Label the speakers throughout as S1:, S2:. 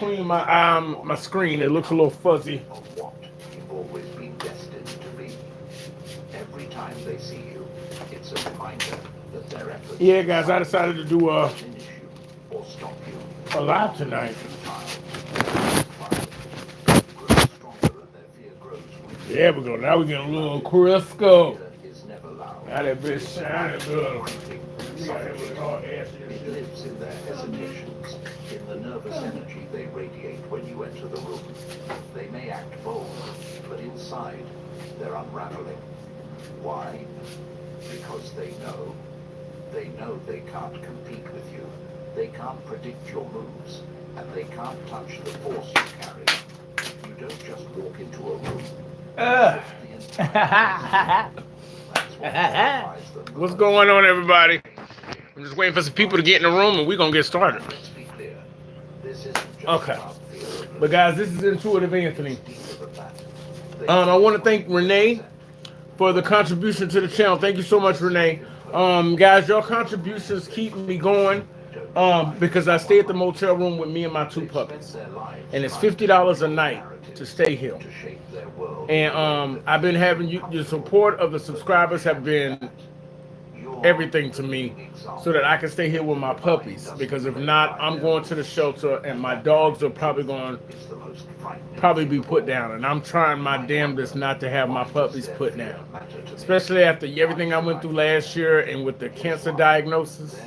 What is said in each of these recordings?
S1: Between my screen, it looks a little fuzzy.
S2: Of what you've always been destined to be. Every time they see you, it's a reminder that their efforts
S1: Yeah, guys, I decided to do
S2: diminish you or stop you.
S1: a live tonight.
S2: Grow stronger and their fear grows with you.
S1: There we go. Now we get a little Crisco.
S2: Fear is never loud.
S1: Now that bitch shining good.
S2: It lives in their hesitations, in the nervous energy they radiate when you enter the room. They may act bold, but inside, they're unraveling. Why? Because they know they can't compete with you. They can't predict your moves, and they can't touch the force you carry. You don't just walk into a room.
S1: What's going on, everybody? I'm just waiting for some people to get in the room, and we're gonna get started. Okay. But guys, this is Intuitive Anthony. I want to thank Renee for the contribution to the channel. Thank you so much, Renee. Guys, your contributions keep me going because I stay at the motel room with me and my two puppies, and it's $50 a night to stay here. And I've been having you. The support of the subscribers have been everything to me, so that I can stay here with my puppies. Because if not, I'm going to the shelter, and my dogs are probably be put down. And I'm trying my damnedest not to have my puppies put down, especially after everything I went through last year, and with the cancer diagnosis,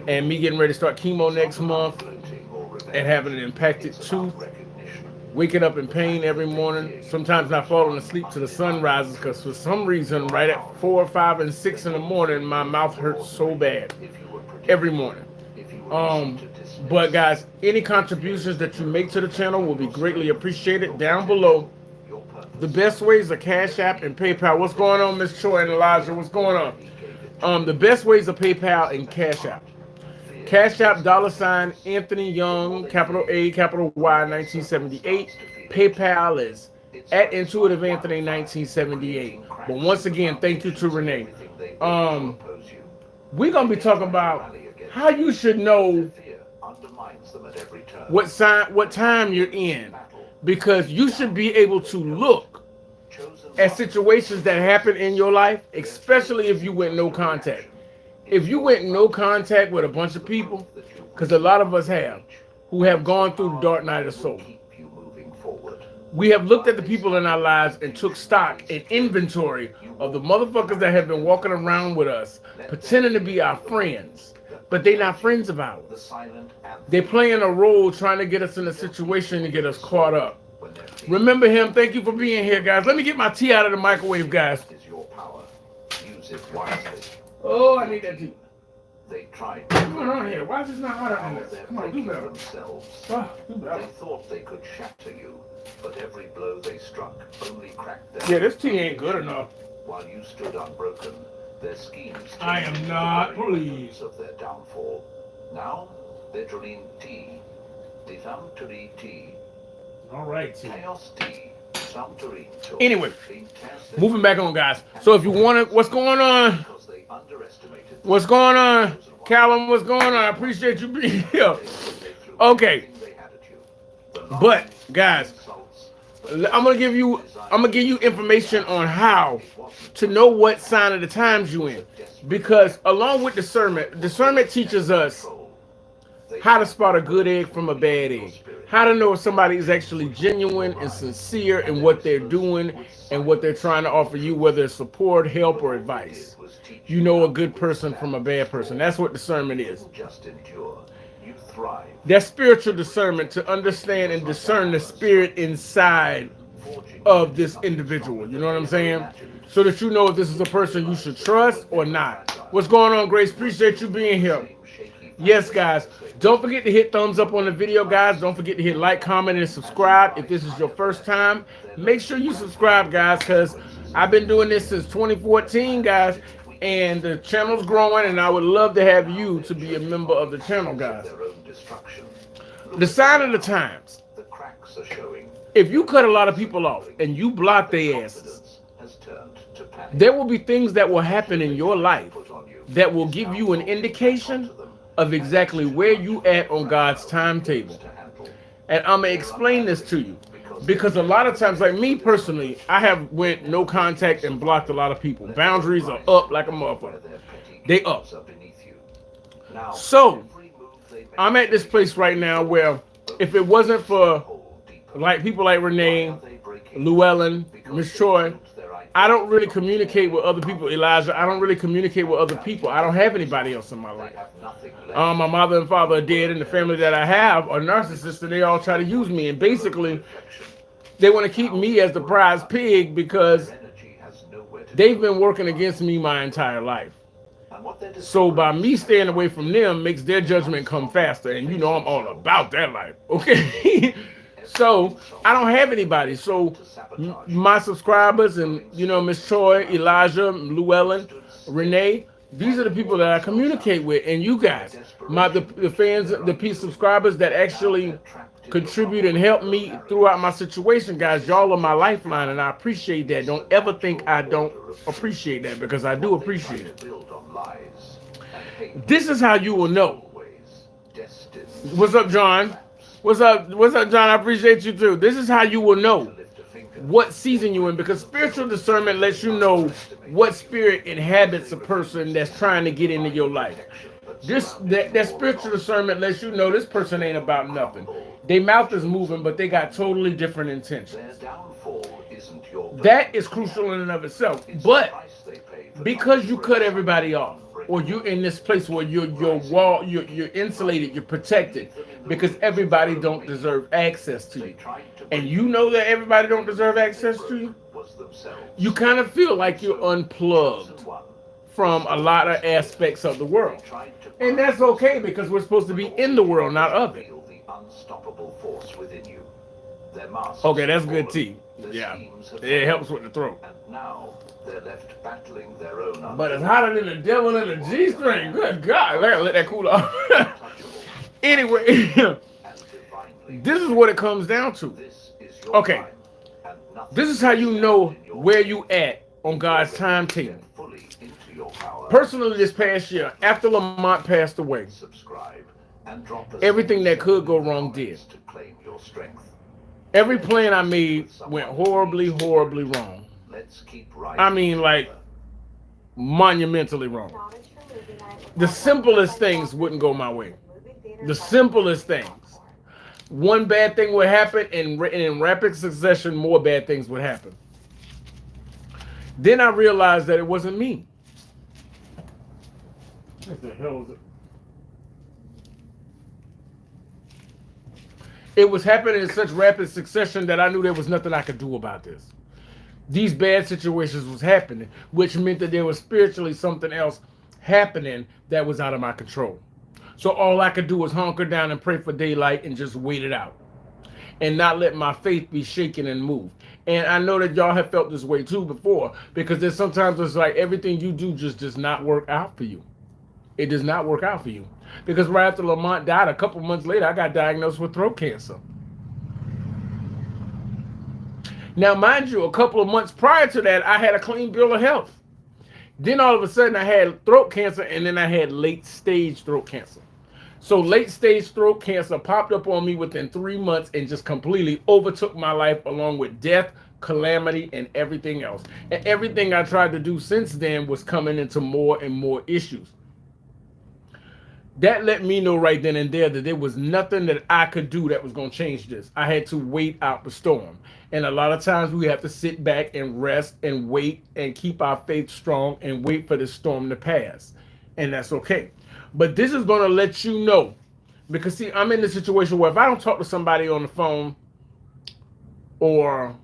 S1: and me getting ready to start chemo next month, and having an impacted tooth, waking up in pain every morning, sometimes not falling asleep till the sun rises, because for some reason, right at 4, 5, and 6 in the morning, my mouth hurts so bad every morning. But guys, any contributions that you make to the channel will be greatly appreciated. Down below, the best ways are Cash App and PayPal. What's going on, Miss Choi and Elijah? What's going on? The best ways are PayPal and Cash App. Cash App, $ Anthony Young, capital A, capital Y, 1978. PayPal is at Intuitive Anthony 1978. But once again, thank you to Renee. We're gonna be talking about how you should know what time you're in, because you should be able to look at situations that happen in your life, especially if you went no contact. If you went no contact with a bunch of people, because a lot of us have, who have gone through the dark night of soul, we have looked at the people in our lives and took stock and inventory of the motherfuckers that have been walking around with us, pretending to be our friends, but they're not friends of ours. They're playing a role trying to get us in a situation to get us caught up. Remember him. Thank you for being here, guys. Let me get my tea out of the microwave, guys. Oh, I need that tea. What's going on here? Why is this not hotter than this? Come on, do better.
S2: They thought they could shatter you, but every blow they struck only cracked them.
S1: Yeah, this tea ain't good enough.
S2: While you stood unbroken, their schemes
S1: I am not pleased
S2: of their downfall. Now they're drilling tea. Defamatory tea.
S1: All right, tea.
S2: Chaos tea.
S1: Anyway, moving back on, guys. So if you want to, what's going on? What's going on? Callum, what's going on? I appreciate you being here. Okay. But guys, I'm gonna give you information on how to know what sign of the times you in. Because along with discernment teaches us how to spot a good egg from a bad egg. How to know if somebody is actually genuine and sincere in what they're doing and what they're trying to offer you, whether it's support, help, or advice. You know a good person from a bad person. That's what discernment is. That's spiritual discernment, to understand and discern the spirit inside of this individual. You know what I'm saying? So that you know if this is a person you should trust or not. What's going on, Grace? Appreciate you being here. Yes, guys. Don't forget to hit thumbs up on the video, guys. Don't forget to hit like, comment, and subscribe. If this is your first time, make sure you subscribe, guys, because I've been doing this since 2014, guys, and the channel's growing, and I would love to have you to be a member of the channel, guys. The sign of the times. If you cut a lot of people off and you block their asses, there will be things that will happen in your life that will give you an indication of exactly where you at on God's timetable. And I'm gonna explain this to you because a lot of times, like me personally, I have went no contact and blocked a lot of people. Boundaries are up like a motherfucker. They up. So I'm at this place right now where if it wasn't for like people like Renee, Llewellyn, Miss Troy, I don't really communicate with other people. Elijah, I don't really communicate with other people. I don't have anybody else in my life. My mother and father are dead, and the family that I have are narcissists, and they all try to use me. And basically, they want to keep me as the prize pig because they've been working against me my entire life. So by me staying away from them makes their judgment come faster. And you know I'm all about that life. Okay. So I don't have anybody. So my subscribers and Miss Troy, Elijah, Llewellyn, Renee, these are the people that I communicate with. And you guys, the fans, the peace subscribers that actually contribute and help me throughout my situation, guys, y'all are my lifeline, and I appreciate that. Don't ever think I don't appreciate that, because I do appreciate it. This is how you will know. What's up, John? What's up, John? I appreciate you too. This is how you will know what season you're in, because spiritual discernment lets you know what spirit inhabits a person that's trying to get into your life. That spiritual discernment lets you know this person ain't about nothing. Their mouth is moving, but they got totally different intentions. That is crucial in and of itself. But because you cut everybody off, or you're in this place where you're insulated, you're protected, because everybody don't deserve access to you, and you know that everybody don't deserve access to you, you kind of feel like you're unplugged from a lot of aspects of the world. And that's okay, because we're supposed to be in the world, not of it. Okay, that's good tea. Yeah, it helps with the throat. They're left battling their own. But it's hotter than the devil in a G-string. Good God, I gotta let that cool off. Anyway, this is what it comes down to. Okay, this is how you know where you at on God's timetable. Personally, this past year, after Lamont passed away, everything that could go wrong did. Every plan I made went horribly, horribly wrong. I mean, like, monumentally wrong. The simplest things wouldn't go my way. The simplest things. One bad thing would happen, and in rapid succession, more bad things would happen. Then I realized that it wasn't me. What the hell is it? It was happening in such rapid succession that I knew there was nothing I could do about this. These bad situations was happening, which meant that there was spiritually something else happening that was out of my control. So all I could do was hunker down and pray for daylight and just wait it out, and not let my faith be shaken and moved. And I know that y'all have felt this way too before, because there's sometimes it's like everything you do just does not work out for you. It does not work out for you. Because right after Lamont died, a couple months later, I got diagnosed with throat cancer. Now, mind you, a couple of months prior to that, I had a clean bill of health. Then all of a sudden, I had throat cancer, and then I had late-stage throat cancer. So late-stage throat cancer popped up on me within 3 months and just completely overtook my life, along with death, calamity, and everything else. And everything I tried to do since then was coming into more and more issues. That let me know right then and there that there was nothing that I could do that was going to change this. I had to wait out the storm. And a lot of times we have to sit back and rest and wait and keep our faith strong and wait for the storm to pass. And that's okay. But this is going to let you know. Because, see, I'm in the situation where if I don't talk to somebody on the phone or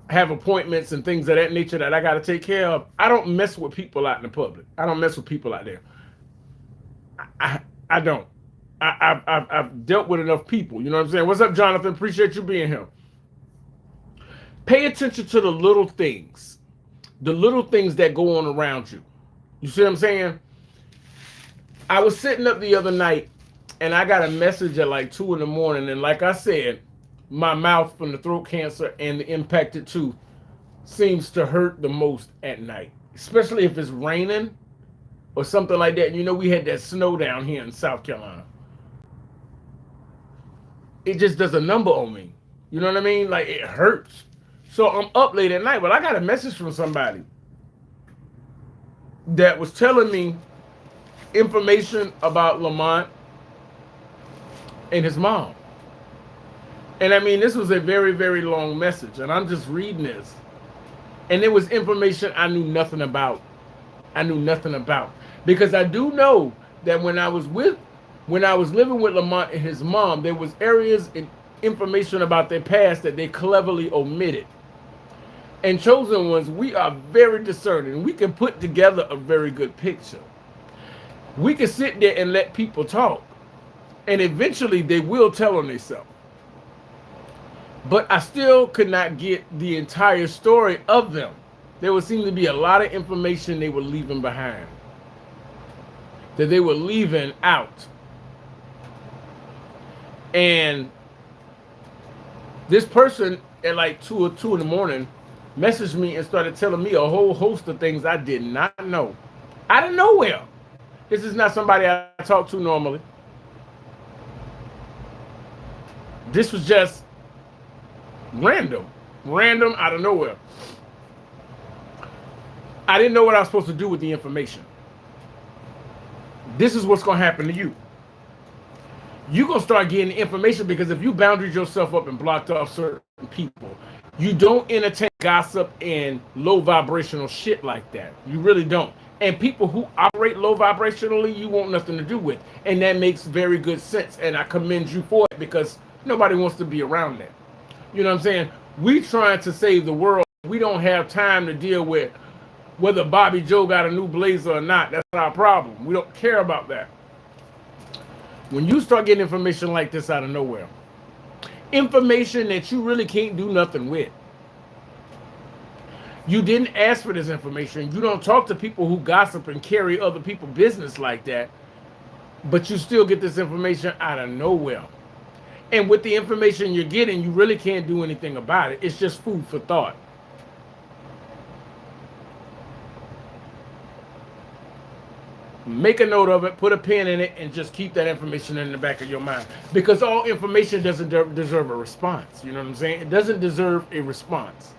S1: have appointments and things of that nature that I got to take care of, I don't mess with people out in the public. I don't mess with people out there. I don't. I've dealt with enough people. You know what I'm saying? What's up, Jonathan? Appreciate you being here. Pay attention to the little things. The little things that go on around you. You see what I'm saying? I was sitting up the other night, and I got a message at like 2 in the morning. And like I said, my mouth from the throat cancer and the impacted tooth seems to hurt the most at night. Especially if it's raining or something like that. You know, we had that snow down here in South Carolina. it just does a number on me. You know what I mean? Like it hurts. So I'm up late at night, but I got a message from somebody that was telling me information about Lamont and his mom. And I mean, this was a very, very long message, and I'm just reading this. And it was information I knew nothing about. I knew nothing about. Because I do know that when I was living with Lamont and his mom, there was areas and information about their past that they cleverly omitted. And Chosen Ones, we are very discerning. We can put together a very good picture. We can sit there and let people talk. And eventually they will tell on themselves. But I still could not get the entire story of them. There would seem to be a lot of information they were leaving behind, that they were leaving out. And this person at like 2 or 2 in the morning messaged me and started telling me a whole host of things I did not know. Out of nowhere. This is not somebody I talk to normally. This was just random out of nowhere. I didn't know what I was supposed to do with the information. This is what's going to happen to you. You're going to start getting information because if you boundaried yourself up and blocked off certain people, you don't entertain gossip and low vibrational shit like that. You really don't. And people who operate low vibrationally, you want nothing to do with. And that makes very good sense. And I commend you for it because nobody wants to be around that. You know what I'm saying? We trying to save the world. We don't have time to deal with whether Bobby Joe got a new blazer or not. That's not our problem. We don't care about that. When you start getting information like this out of nowhere, information that you really can't do nothing with. You didn't ask for this information. You don't talk to people who gossip and carry other people's business like that, but you still get this information out of nowhere. And with the information you're getting, you really can't do anything about it. It's just food for thought. Make a note of it, put a pin in it, and just keep that information in the back of your mind. Because all information doesn't deserve a response. You know what I'm saying? It doesn't deserve a response.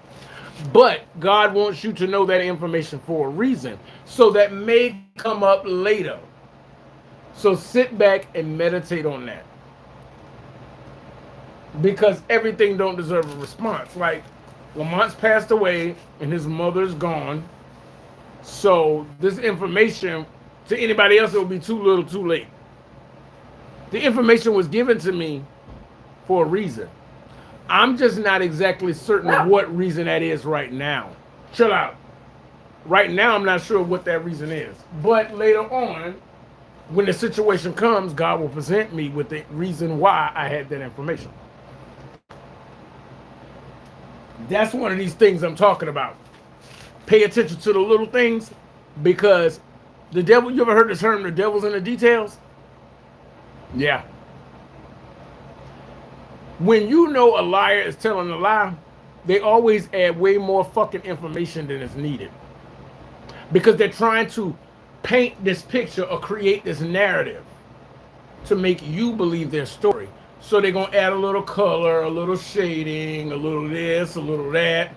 S1: But God wants you to know that information for a reason. So that may come up later. So sit back and meditate on that. Because everything don't deserve a response. Like, Lamont's passed away and his mother's gone. So this information, to anybody else, it will be too little, too late. The information was given to me for a reason. I'm just not exactly certain what reason that is right now. Chill out. Right now, I'm not sure what that reason is. But later on, when the situation comes, God will present me with the reason why I had that information. That's one of these things I'm talking about. Pay attention to the little things, because the devil, you ever heard the term, the devil's in the details? Yeah. When you know a liar is telling a lie, they always add way more fucking information than is needed. Because they're trying to paint this picture or create this narrative to make you believe their story. So they're going to add a little color, a little shading, a little this, a little that,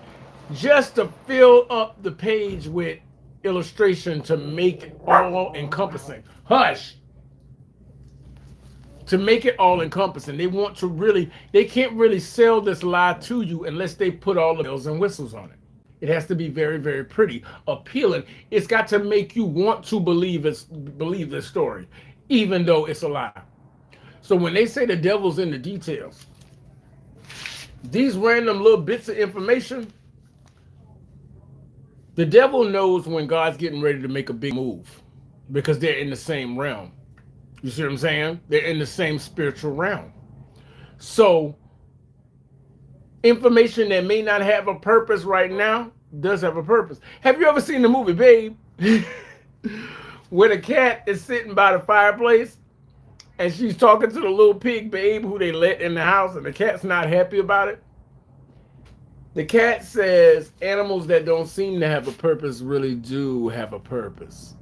S1: just to fill up the page with illustration to make it all encompassing. Hush! To make it all encompassing. They want to really, they can't really sell this lie to you unless they put all the bells and whistles on it. It has to be very, very pretty, appealing. It's got to make you want to believe this story, even though it's a lie. So when they say the devil's in the details, these random little bits of information, the devil knows when God's getting ready to make a big move because they're in the same realm. You see what I'm saying? They're in the same spiritual realm. So information that may not have a purpose right now does have a purpose. Have you ever seen the movie Babe? Where the cat is sitting by the fireplace and she's talking to the little pig Babe who they let in the house, and the cat's not happy about it. The cat says animals that don't seem to have a purpose really do have a purpose.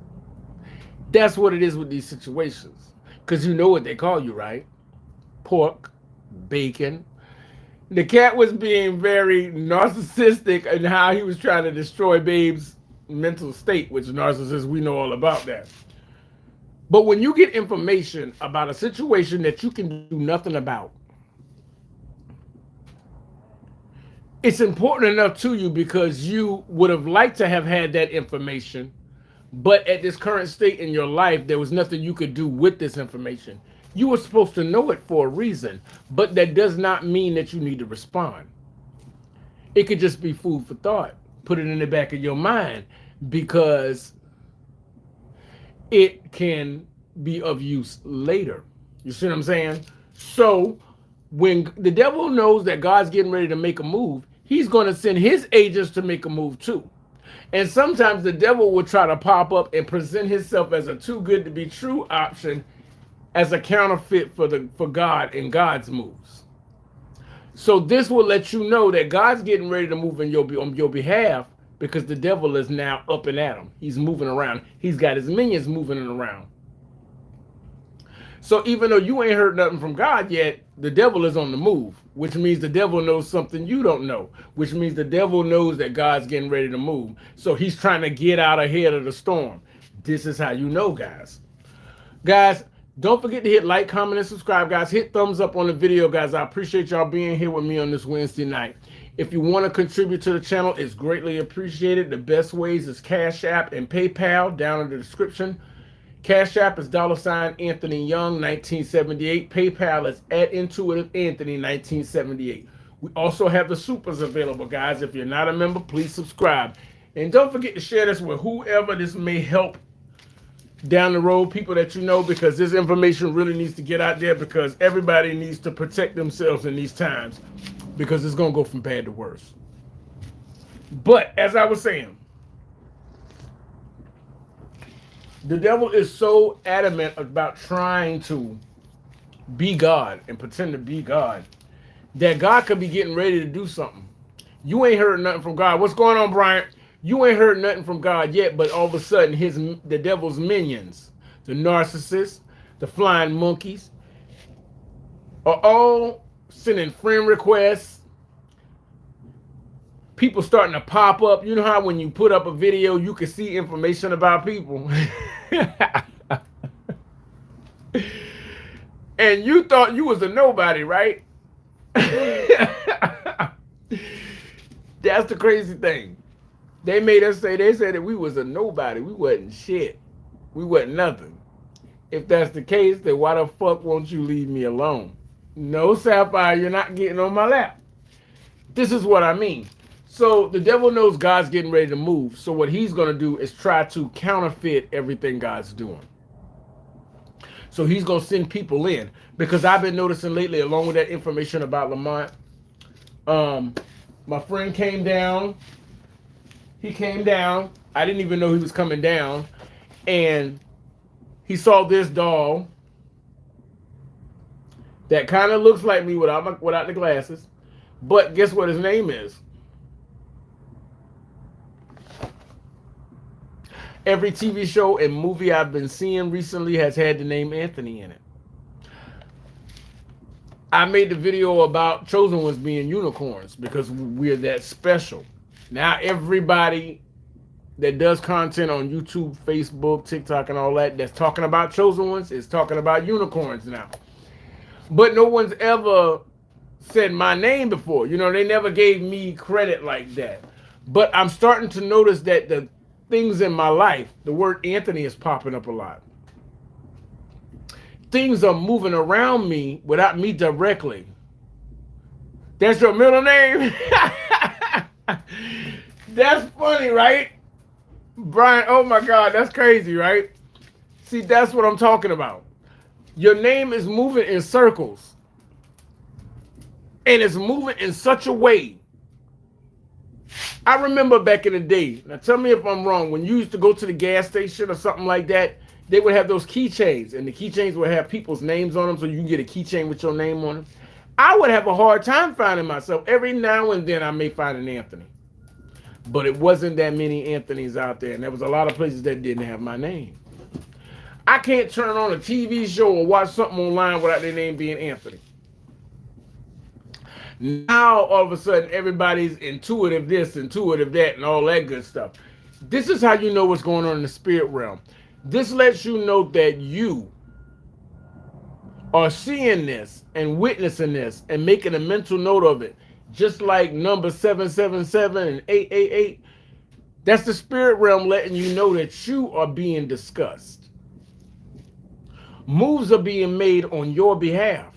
S1: That's what it is with these situations. Because you know what they call you, right? Pork, bacon. The cat was being very narcissistic in how he was trying to destroy Babe's mental state, which narcissists, we know all about that. But when you get information about a situation that you can do nothing about, it's important enough to you because you would have liked to have had that information, but at this current state in your life, there was nothing you could do with this information. You were supposed to know it for a reason, but that does not mean that you need to respond. It could just be food for thought. Put it in the back of your mind because it can be of use later. You see what I'm saying? So when the devil knows that God's getting ready to make a move, he's going to send his agents to make a move too. And sometimes the devil will try to pop up and present himself as a too good to be true option as a counterfeit for God and God's moves. So this will let you know that God's getting ready to move on your behalf because the devil is now up and at him. He's moving around. He's got his minions moving around. So even though you ain't heard nothing from God yet, the devil is on the move, which means the devil knows something you don't know, which means the devil knows that God's getting ready to move. So he's trying to get out ahead of the storm. This is how you know, guys. Guys, don't forget to hit like, comment, and subscribe, guys. Hit thumbs up on the video, guys. I appreciate y'all being here with me on this Wednesday night. If you want to contribute to the channel, it's greatly appreciated. The best ways is Cash App and PayPal down in the description. Cash App is $ Anthony Young 1978. PayPal is @IntuitiveAnthony 1978. We also have the supers available, guys. If you're not a member, please subscribe. And don't forget to share this with whoever this may help down the road, people that you know, because this information really needs to get out there because everybody needs to protect themselves in these times because it's going to go from bad to worse. But as I was saying, the devil is so adamant about trying to be God and pretend to be God that God could be getting ready to do something. You ain't heard nothing from God. What's going on, Bryant? You ain't heard nothing from God yet, but all of a sudden the devil's minions, the narcissists, the flying monkeys, are all sending friend requests. People starting to pop up. You know how when you put up a video, you can see information about people. And you thought you was a nobody, right? That's the crazy thing. They made us say, they said that we was a nobody. We wasn't shit. We wasn't nothing. If that's the case, then why the fuck won't you leave me alone? No, Sapphire, you're not getting on my lap. This is what I mean. So the devil knows God's getting ready to move. So what he's going to do is try to counterfeit everything God's doing. So he's going to send people in. Because I've been noticing lately, along with that information about Lamont, my friend came down. He came down. I didn't even know he was coming down. And he saw this doll that kind of looks like me without the glasses. But guess what his name is? Every TV show and movie I've been seeing recently has had the name Anthony in it. I made the video about Chosen Ones being unicorns because we're that special. Now everybody that does content on YouTube, Facebook, TikTok, and all that, that's talking about Chosen Ones is talking about unicorns now. But no one's ever said my name before. You know, they never gave me credit like that. But I'm starting to notice that the things in my life, the word Anthony is popping up a lot. Things are moving around me without me directly. That's your middle name? That's funny, right? Brian, oh my God, that's crazy, right? See, that's what I'm talking about. Your name is moving in circles. And it's moving in such a way. I remember back in the day, now tell me if I'm wrong, when you used to go to the gas station or something like that, they would have those keychains, and the keychains would have people's names on them, so you can get a keychain with your name on it. I would have a hard time finding myself. Every now and then I may find an Anthony. But it wasn't that many Anthony's out there, and there was a lot of places that didn't have my name. I can't turn on a TV show or watch something online without their name being Anthony. Now, all of a sudden, everybody's intuitive this, intuitive that, and all that good stuff. This is how you know what's going on in the spirit realm. This lets you know that you are seeing this and witnessing this and making a mental note of it. Just like number 777 and 888. That's the spirit realm letting you know that you are being discussed. Moves are being made on your behalf.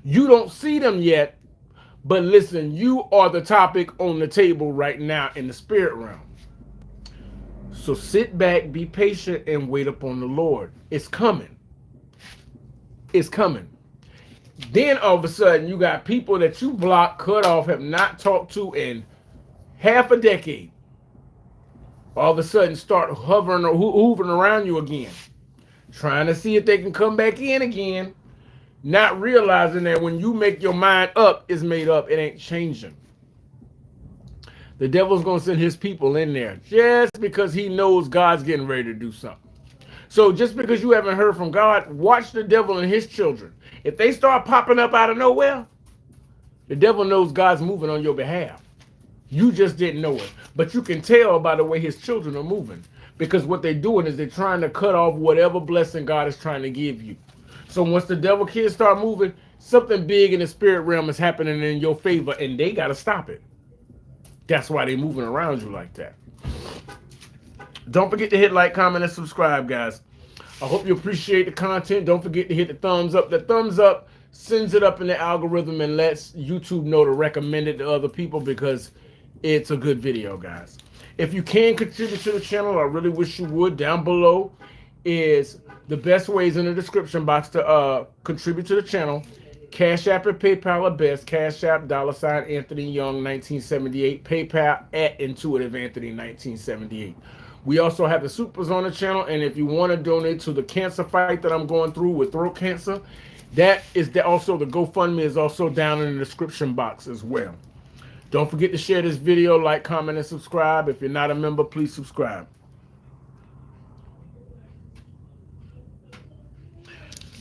S1: You don't see them yet, but listen, you are the topic on the table right now in the spirit realm. So sit back, be patient, and wait upon the Lord. It's coming. It's coming. Then all of a sudden, you got people that you blocked, cut off, have not talked to in half a decade. All of a sudden start hovering or hoovering around you again, trying to see if they can come back in again, not realizing that when you make your mind up, it's made up. It ain't changing. The devil's going to send his people in there just because he knows God's getting ready to do something. So just because you haven't heard from God, watch the devil and his children. If they start popping up out of nowhere, the devil knows God's moving on your behalf. You just didn't know it. But you can tell by the way his children are moving. Because what they're doing is they're trying to cut off whatever blessing God is trying to give you. So once the devil kids start moving, something big in the spirit realm is happening in your favor, and they got to stop it. That's why they're moving around you like that. Don't forget to hit like, comment, and subscribe, guys. I hope you appreciate the content. Don't forget to hit the thumbs up. The thumbs up sends it up in the algorithm and lets YouTube know to recommend it to other people because it's a good video, guys. If you can contribute to the channel, I really wish you would. Down below is the best ways in the description box to contribute to the channel. Cash App and PayPal are best. Cash App, $ Anthony Young 1978. PayPal at Intuitive Anthony 1978. We also have the supers on the channel, and if you want to donate to the cancer fight that I'm going through with throat cancer, that is also the GoFundMe is also down in the description box as well. Don't forget to share this video, like, comment, and subscribe. If you're not a member, please subscribe.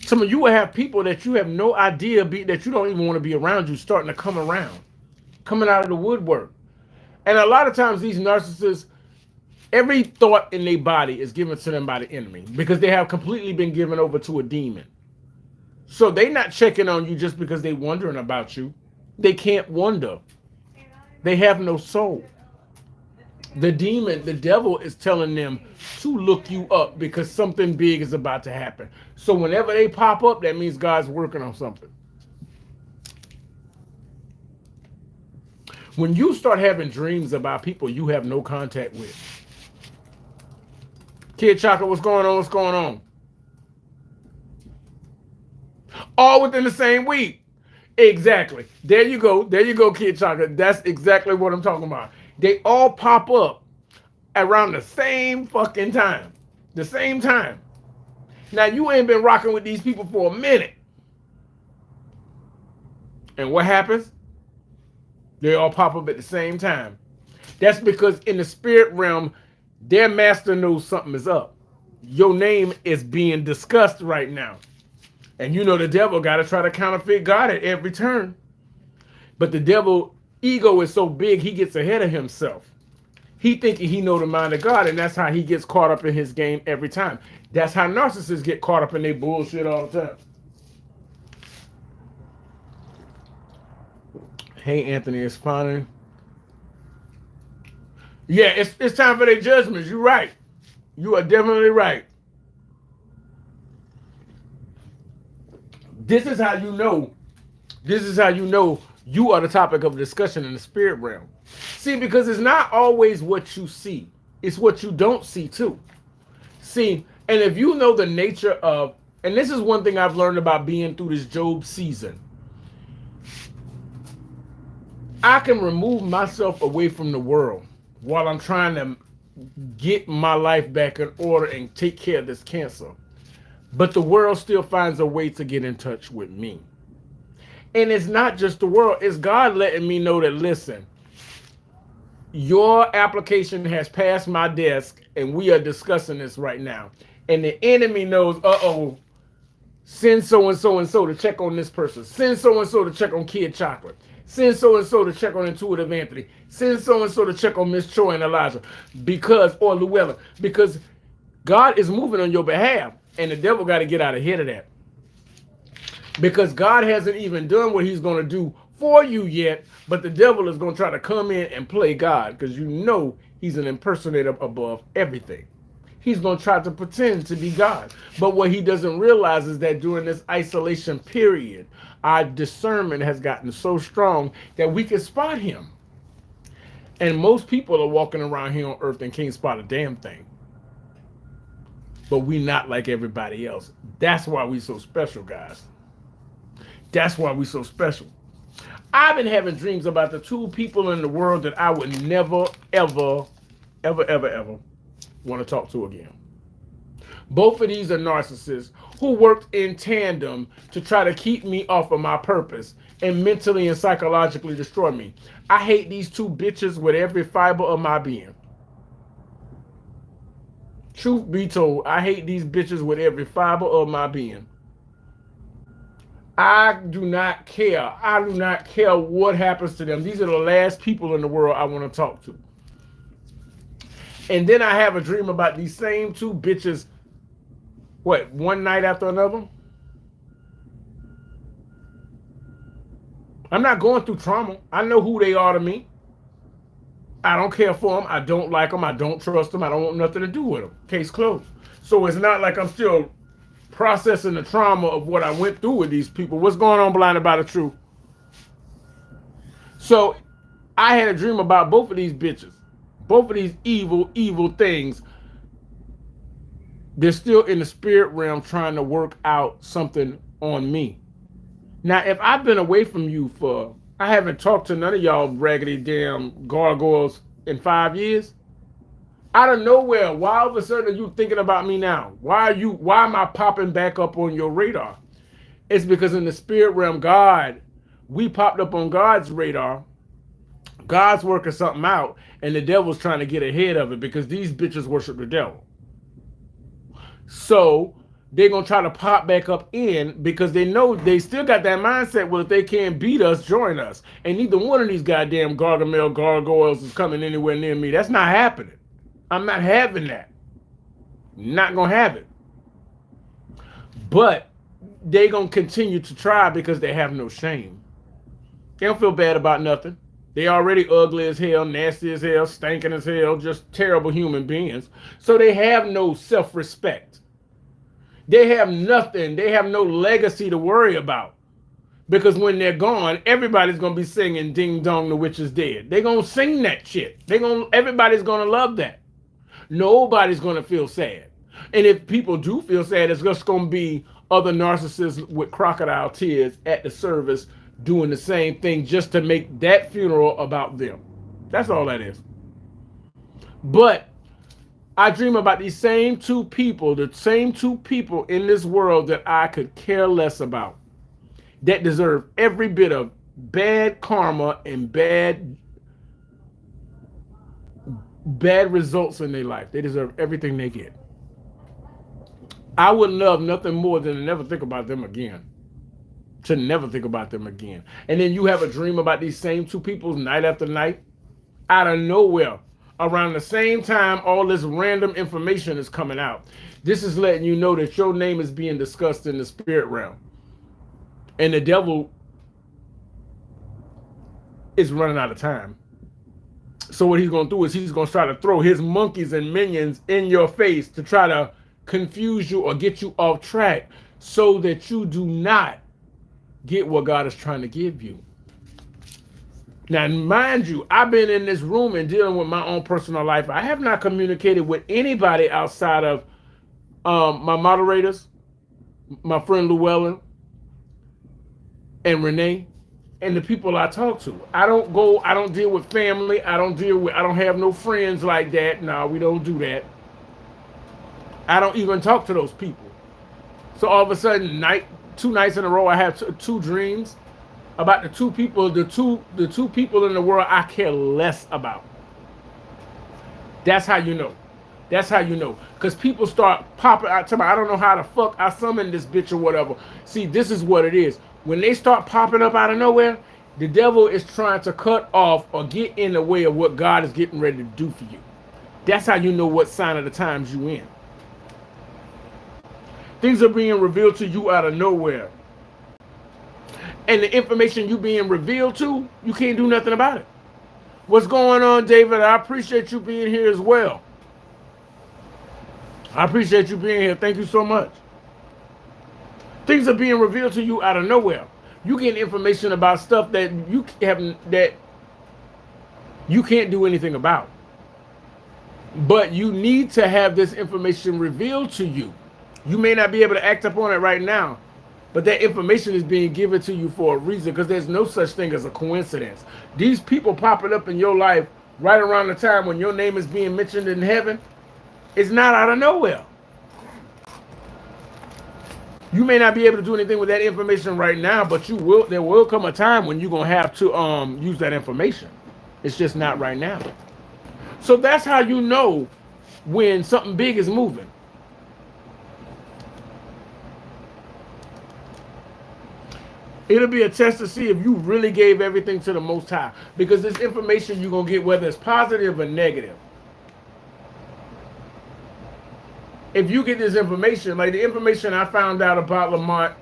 S1: Some of you will have people that you have no idea that you don't even want to be around you starting to come around, coming out of the woodwork. And a lot of times these narcissists, every thought in their body is given to them by the enemy because they have completely been given over to a demon. So they're not checking on you just because they're wondering about you. They can't wonder. They have no soul. The demon, the devil is telling them to look you up because something big is about to happen. So whenever they pop up, that means God's working on something. When you start having dreams about people you have no contact with. Kid Chocolate, what's going on? What's going on? All within the same week. Exactly. There you go. There you go, Kid Chocolate. That's exactly what I'm talking about. They all pop up around the same fucking time. The same time. Now, you ain't been rocking with these people for a minute. And what happens? They all pop up at the same time. That's because in the spirit realm, their master knows something is up. Your name is being discussed right now. And you know the devil got to try to counterfeit God at every turn. But the devil ego is so big, he gets ahead of himself. He thinking he know the mind of God, and that's how he gets caught up in his game every time. That's how narcissists get caught up in their bullshit all the time. Hey, Anthony, it's fine. Yeah, it's time for their judgments. You're right. You are definitely right. This is how you know. This is how you know you are the topic of discussion in the spirit realm. See, because it's not always what you see. It's what you don't see too. See, and if you know the nature of, and this is one thing I've learned about being through this Job season. I can remove myself away from the world while I'm trying to get my life back in order and take care of this cancer. But the world still finds a way to get in touch with me. And it's not just the world. It's God letting me know that, listen, your application has passed my desk and we are discussing this right now. And the enemy knows, uh-oh, Send so and so and so to check on this person. Send so and so to check on Kid Chocolate. Send so and so to check on Intuitive Anthony. Send so and so to check on Miss Choi and Elijah, or Llewellyn, because God is moving on your behalf, and the devil got to get out ahead of that, because God hasn't even done what He's going to do for you yet. But the devil is going to try to come in and play God, because you know he's an impersonator above everything. He's going to try to pretend to be God. But what he doesn't realize is that during this isolation period, our discernment has gotten so strong that we can spot him. And most people are walking around here on earth and can't spot a damn thing. But we not like everybody else. That's why we so special, guys. That's why we so special. I've been having dreams about the two people in the world that I would never, ever, ever, ever, ever want to talk to again. Both of these are narcissists who worked in tandem to try to keep me off of my purpose and mentally and psychologically destroy me. I hate these two bitches with every fiber of my being. Truth be told, I hate these bitches with every fiber of my being. I do not care. I do not care what happens to them. These are the last people in the world I want to talk to. And then I have a dream about these same two bitches, one night after another? I'm not going through trauma. I know who they are to me. I don't care for them. I don't like them. I don't trust them. I don't want nothing to do with them. Case closed. So it's not like I'm still processing the trauma of what I went through with these people. What's going on, Blinded by the Truth? So I had a dream about both of these bitches. Both of these evil things. They're still in the spirit realm trying to work out something on me. Now, if I've been away from you I haven't talked to none of y'all raggedy damn gargoyles in 5 years. Out of nowhere, why all of a sudden are you thinking about me now? Why am I popping back up on your radar? It's because in the spirit realm, we popped up on God's radar. God's working something out, and the devil's trying to get ahead of it because these bitches worship the devil. So they're going to try to pop back up in because they know they still got that mindset, well, if they can't beat us, join us. And neither one of these goddamn gargoyles is coming anywhere near me. That's not happening. I'm not having that. Not going to have it. But they're going to continue to try because they have no shame. They don't feel bad about nothing. They already ugly as hell, nasty as hell, stinking as hell, just terrible human beings. So they have no self-respect. They have nothing. They have no legacy to worry about. Because when they're gone, everybody's going to be singing Ding Dong, the Witch is Dead. They're going to sing that shit. Everybody's going to love that. Nobody's going to feel sad. And if people do feel sad, it's just going to be other narcissists with crocodile tears at the service doing the same thing just to make that funeral about them. That's all that is. But I dream about these same two people, the same two people in this world that I could care less about, that deserve every bit of bad karma and bad results in their life. They deserve everything they get. I would love nothing more than to never think about them again. To never think about them again. And then you have a dream about these same two people night after night, out of nowhere. Around the same time, all this random information is coming out. This is letting you know that your name is being discussed in the spirit realm. And the devil is running out of time. So what he's going to do is he's going to try to throw his monkeys and minions in your face to try to confuse you or get you off track so that you do not get what God is trying to give you. Now, mind you, I've been in this room and dealing with my own personal life. I have not communicated with anybody outside of my moderators, my friend Llewellyn, and Renee, and the people I talk to. I don't deal with family. I don't have no friends like that. No, we don't do that. I don't even talk to those people. So all of a sudden, 2 nights in a row, I have two dreams about the two people in the world I care less about. That's how you know. That's how you know. Because people start popping out to me, I don't know how the fuck I summoned this bitch or whatever. See, this is what it is. When they start popping up out of nowhere, the devil is trying to cut off or get in the way of what God is getting ready to do for you. That's how you know what sign of the times you in. Things are being revealed to you out of nowhere. And the information you being revealed to, you can't do nothing about it. What's going on, David? I appreciate you being here as well. I appreciate you being here. Thank you so much. Things are being revealed to you out of nowhere. You get information about stuff that you can't do anything about. But you need to have this information revealed to you. You may not be able to act upon it right now, but that information is being given to you for a reason, because there's no such thing as a coincidence. These people popping up in your life right around the time when your name is being mentioned in heaven, it's not out of nowhere. You may not be able to do anything with that information right now, but you will. There will come a time when you're gonna have to use that information. It's just not right now. So that's how you know when something big is moving. It'll be a test to see if you really gave everything to the Most High, because this information you're gonna get, whether it's positive or negative. If you get this information, like the information I found out about Lamont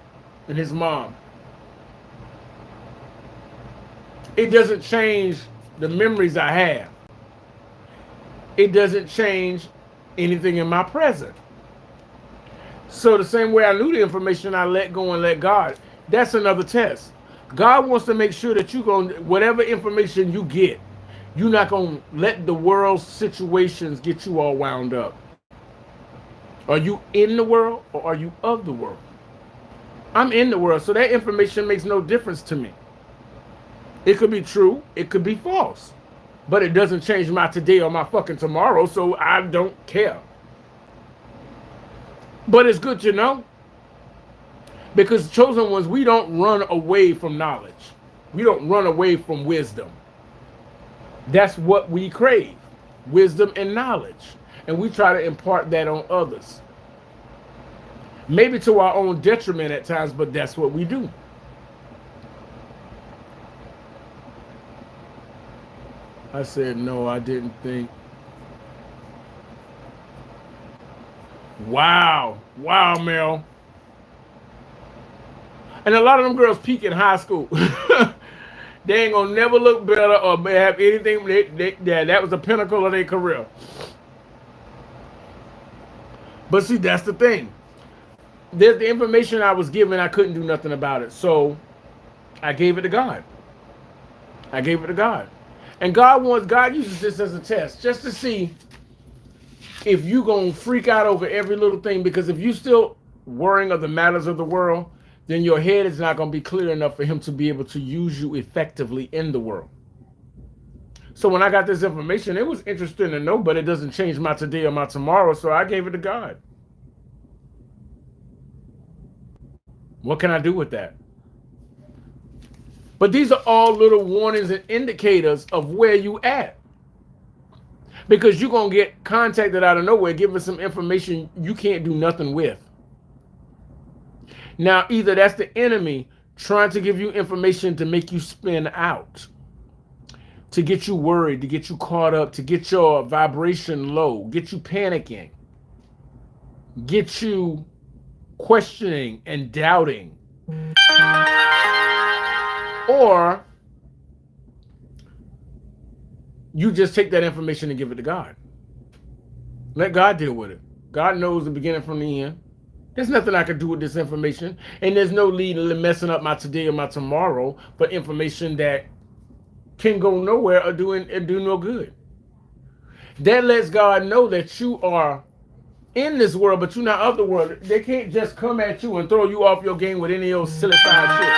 S1: and his mom, it doesn't change the memories I have. It doesn't change anything in my present. So the same way I knew the information, I let go and let God. That's another test. God wants to make sure that whatever information you get, you're not going to let the world's situations get you all wound up. Are you in the world or are you of the world? I'm in the world, so that information makes no difference to me. It could be true, it could be false, but it doesn't change my today or my fucking tomorrow, so I don't care. But it's good to know, because chosen ones, we don't run away from knowledge. We don't run away from wisdom. That's what we crave, wisdom and knowledge. And we try to impart that on others. Maybe to our own detriment at times, but that's what we do. I said, no, I didn't think. Wow. Wow, Mel. And a lot of them girls peak in high school. They ain't gonna never look better or have anything. That was the pinnacle of their career. But see, that's the thing. There's the information I was given, I couldn't do nothing about it. So I gave it to God. I gave it to God. And God uses this as a test, just to see if you gonna freak out over every little thing. Because if you still worrying of the matters of the world, then your head is not gonna be clear enough for him to be able to use you effectively in the world. So when I got this information, it was interesting to know, but it doesn't change my today or my tomorrow, so I gave it to God. What can I do with that? But these are all little warnings and indicators of where you at. Because you're going to get contacted out of nowhere, giving some information you can't do nothing with. Now, either that's the enemy trying to give you information to make you spin out, to get you worried, to get you caught up, to get your vibration low, get you panicking, get you questioning and doubting. Or you just take that information and give it to God. Let God deal with it. God knows the beginning from the end. There's nothing I can do with this information, and there's no need in messing up my today or my tomorrow for information that can go nowhere or do no good. That lets God know that you are in this world, but you're not of the world. They can't just come at you and throw you off your game with any old silly side shit.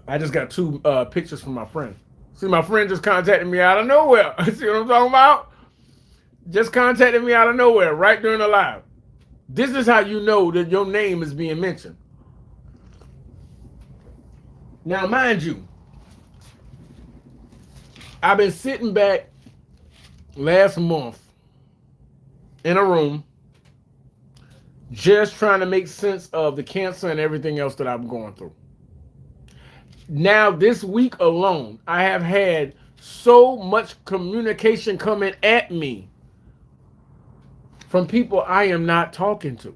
S1: I just got two pictures from my friend. See, my friend just contacted me out of nowhere. See what I'm talking about? Just contacted me out of nowhere right during the live. This is how you know that your name is being mentioned. Now, mind you, I've been sitting back last month in a room just trying to make sense of the cancer and everything else that I'm going through. Now, this week alone, I have had so much communication coming at me from people I am not talking to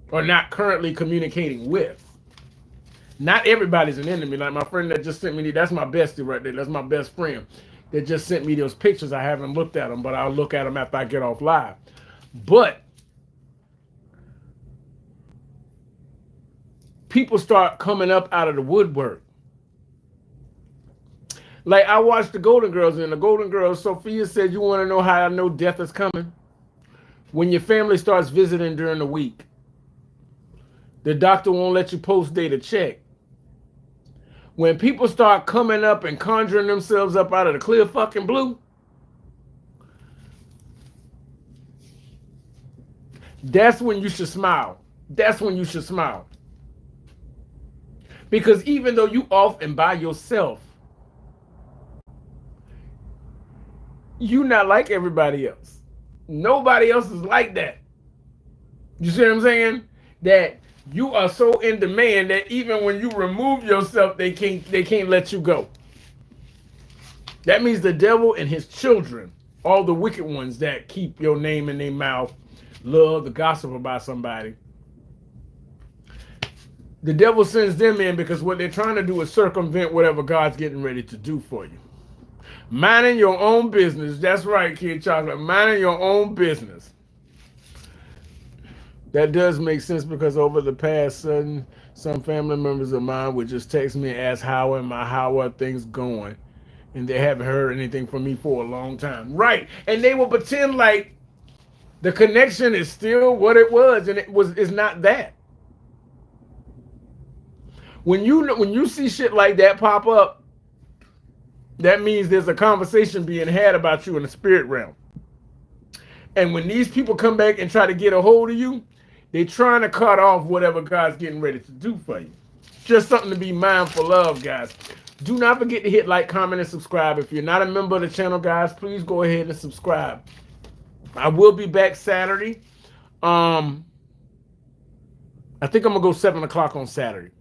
S1: or not currently communicating with. Not everybody's an enemy. Like my friend that just sent me, that's my bestie right there. That's my best friend that just sent me those pictures. I haven't looked at them, but I'll look at them after I get off live. But people start coming up out of the woodwork. Like I watched the Golden Girls, and the Golden Girls, Sophia said, you want to know how I know death is coming? When your family starts visiting during the week, the doctor won't let you post-date a check. When people start coming up and conjuring themselves up out of the clear fucking blue, that's when you should smile. That's when you should smile. Because even though you off and by yourself, you not like everybody else. Nobody else is like that. You see what I'm saying? That you are so in demand that even when you remove yourself, they can't let you go. That means the devil and his children, all the wicked ones that keep your name in their mouth, love the gossip about somebody. The devil sends them in because what they're trying to do is circumvent whatever God's getting ready to do for you. Minding your own business. That's right, Kid Chocolate. Minding your own business. That does make sense because over the past, some family members of mine would just text me and ask how are things going, and they haven't heard anything from me for a long time. Right, and they will pretend like the connection is still what it was, and it's not that. When you see shit like that pop up, that means there's a conversation being had about you in the spirit realm. And when these people come back and try to get a hold of you, they're trying to cut off whatever God's getting ready to do for you. Just something to be mindful of, guys. Do not forget to hit like, comment, and subscribe. If you're not a member of the channel, guys, please go ahead and subscribe. I will be back Saturday. I think I'm going to go 7 o'clock on Saturday.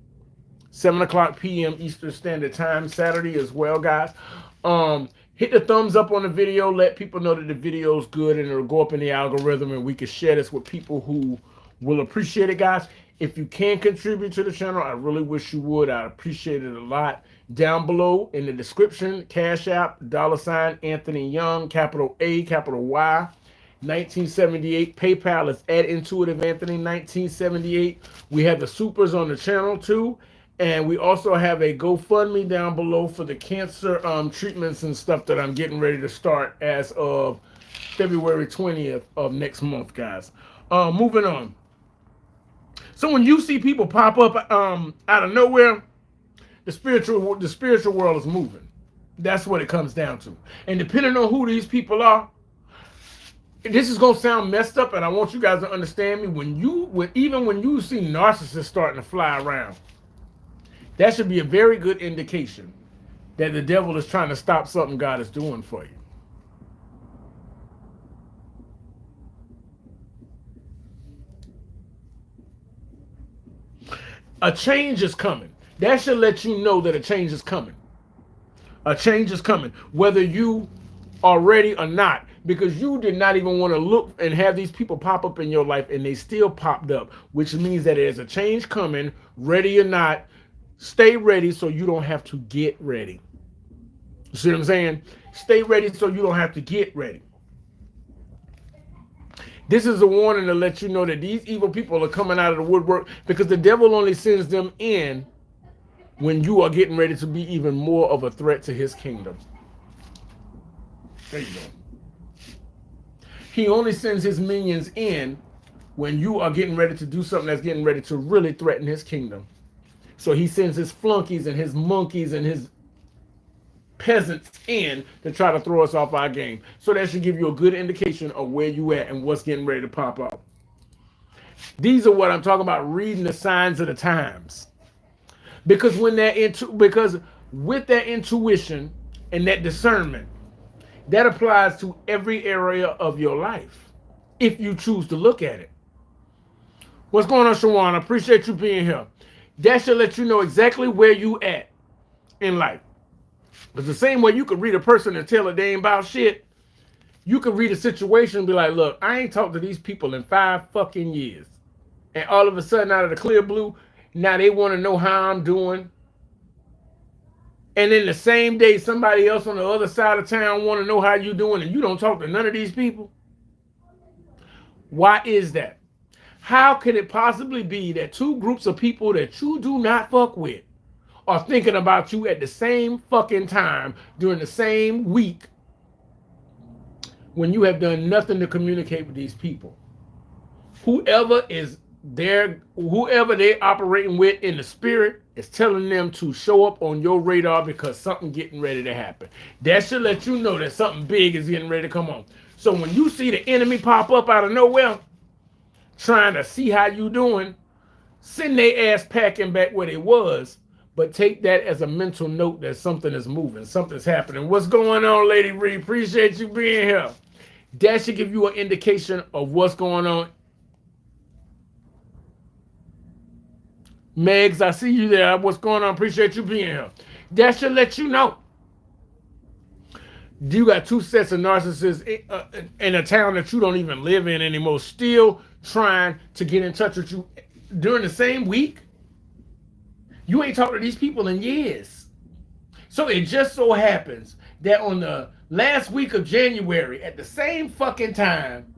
S1: 7 o'clock p.m. Eastern Standard Time Saturday as well, guys. Hit the thumbs up on the video. Let people know that the video is good and it'll go up in the algorithm and we can share this with people who will appreciate it, guys. If you can contribute to the channel, I really wish you would. I'd appreciate it a lot. Down below in the description, Cash App, $ Anthony Young, capital A, capital Y, 1978. PayPal is at Intuitive Anthony 1978. We have the supers on the channel too. And we also have a GoFundMe down below for the cancer treatments and stuff that I'm getting ready to start as of February 20th of next month, guys. Moving on. So when you see people pop up out of nowhere, the spiritual world is moving. That's what it comes down to. And depending on who these people are, this is gonna sound messed up, and I want you guys to understand me. Even when you see narcissists starting to fly around, that should be a very good indication that the devil is trying to stop something God is doing for you. A change is coming. That should let you know that a change is coming. A change is coming, whether you are ready or not, because you did not even want to look and have these people pop up in your life, and they still popped up, which means that there's a change coming, ready or not. Stay ready so you don't have to get ready. You see what I'm saying? Stay ready so you don't have to get ready. This is a warning to let you know that these evil people are coming out of the woodwork, because the devil only sends them in when you are getting ready to be even more of a threat to his kingdom. There you go. He only sends his minions in when you are getting ready to do something that's getting ready to really threaten his kingdom. So he sends his flunkies and his monkeys and his peasants in to try to throw us off our game. So that should give you a good indication of where you at and what's getting ready to pop up. These are what I'm talking about, reading the signs of the times. Because with that intuition and that discernment, That applies to every area of your life if you choose to look at it. What's going on, Shawan? I appreciate you being here. That should let you know exactly where you at in life. It's the same way you could read a person and tell a they ain't about shit. You could read a situation and be like, look, I ain't talked to these people in 5 fucking years. And all of a sudden, out of the clear blue, now they want to know how I'm doing. And then the same day, somebody else on the other side of town want to know how you doing, and you don't talk to none of these people. Why is that? How could it possibly be that 2 groups of people that you do not fuck with are thinking about you at the same fucking time during the same week when you have done nothing to communicate with these people? Whoever they're operating with in the spirit is telling them to show up on your radar because something getting ready to happen. That should let you know that something big is getting ready to come on. So when you see the enemy pop up out of nowhere, trying to see how you doing, send their ass packing back where they was, but take that as a mental note that something is moving, something's happening. What's going on, Lady Reed? Appreciate you being here. That should give you an indication of what's going on. Megs, I see you there. What's going on? Appreciate you being here. That should let you know. You got 2 sets of narcissists in a town that you don't even live in anymore, still trying to get in touch with you during the same week. You ain't talked to these people in years. So it just so happens that on the last week of January, at the same fucking time,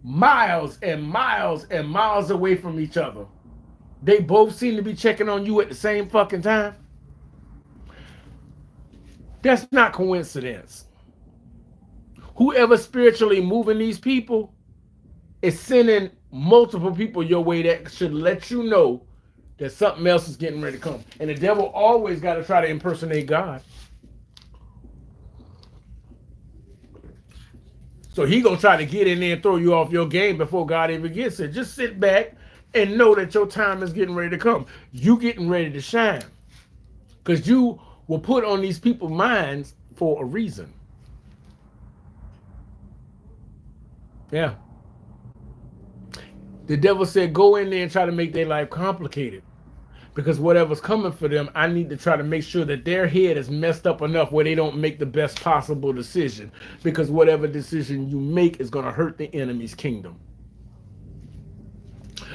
S1: miles and miles and miles away from each other, they both seem to be checking on you at the same fucking time. That's not coincidence. Whoever spiritually moving these people is sending multiple people your way that should let you know that something else is getting ready to come. And the devil always got to try to impersonate God. So he gonna try to get in there and throw you off your game before God even gets there. Just sit back and know that your time is getting ready to come. You getting ready to shine. Because you were put on these people's minds for a reason. Yeah. The devil said, go in there and try to make their life complicated. Because whatever's coming for them, I need to try to make sure that their head is messed up enough where they don't make the best possible decision. Because whatever decision you make is going to hurt the enemy's kingdom.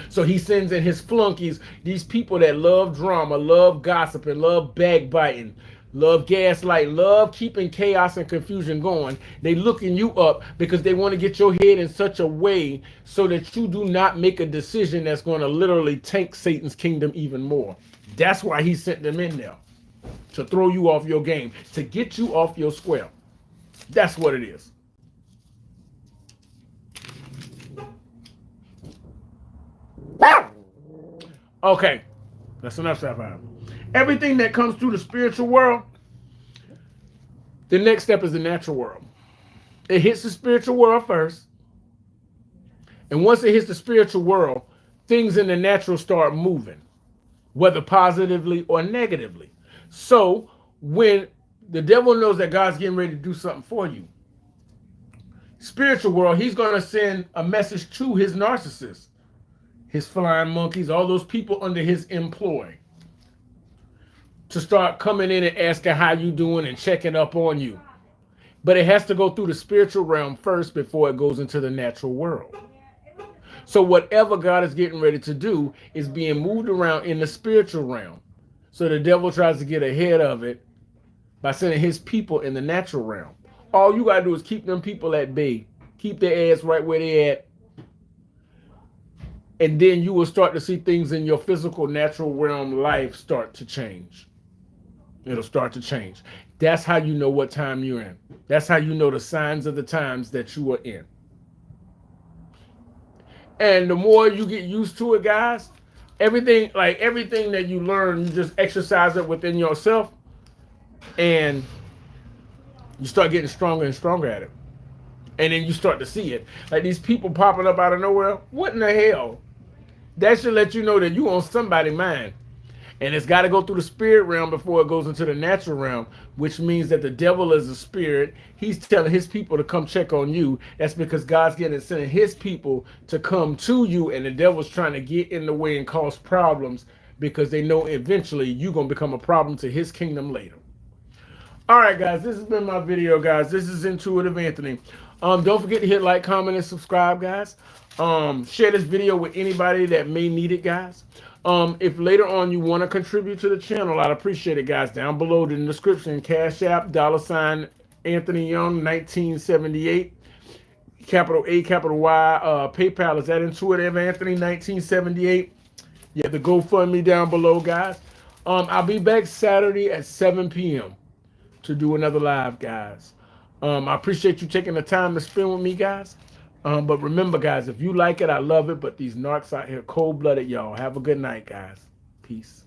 S1: So he sends in his flunkies, these people that love drama, love gossip, and love backbiting, love gaslight, love keeping chaos and confusion going. They looking you up because they want to get your head in such a way so that you do not make a decision that's going to literally tank Satan's kingdom even more. That's why he sent them in there, to throw you off your game, to get you off your square. That's what it is. Okay, that's enough stuff. Everything that comes through the spiritual world, the next step is the natural world. It hits the spiritual world first. And once it hits the spiritual world, things in the natural start moving, whether positively or negatively. So when the devil knows that God's getting ready to do something for you, spiritual world, he's going to send a message to his narcissists, his flying monkeys, all those people under his employ, to start coming in and asking how you doing and checking up on you. But it has to go through the spiritual realm first before it goes into the natural world. So whatever God is getting ready to do is being moved around in the spiritual realm. So the devil tries to get ahead of it by sending his people in the natural realm. All you got to do is keep them people at bay. Keep their ass right where they at. And then you will start to see things in your physical, natural realm life start to change. It'll start to change. That's how you know what time you're in. That's how you know the signs of the times that you are in. And the more you get used to it, guys, everything that you learn, you just exercise it within yourself, and you start getting stronger and stronger at it. And then you start to see it. Like these people popping up out of nowhere. What in the hell? That should let you know that you on somebody's mind. And it's got to go through the spirit realm before it goes into the natural realm, which means that the devil is a spirit. He's telling his people to come check on you. That's because God's sending his people to come to you, and the devil's trying to get in the way and cause problems because they know eventually you're going to become a problem to his kingdom later. All right, guys, this has been my video, guys. This is Intuitive Anthony. Don't forget to hit like, comment, and subscribe, guys. Share this video with anybody that may need it, guys. If later on you want to contribute to the channel, I'd appreciate it, guys. Down below in the description, Cash App, $ Anthony Young 1978, capital A, capital Y. PayPal is at Intuitive Anthony 1978. You have the GoFundMe down below, guys. I'll be back Saturday at 7 p.m. to do another live, guys. I appreciate you taking the time to spend with me, guys. But remember, guys, if you like it, I love it. But these narcs out here, cold-blooded, y'all. Have a good night, guys. Peace.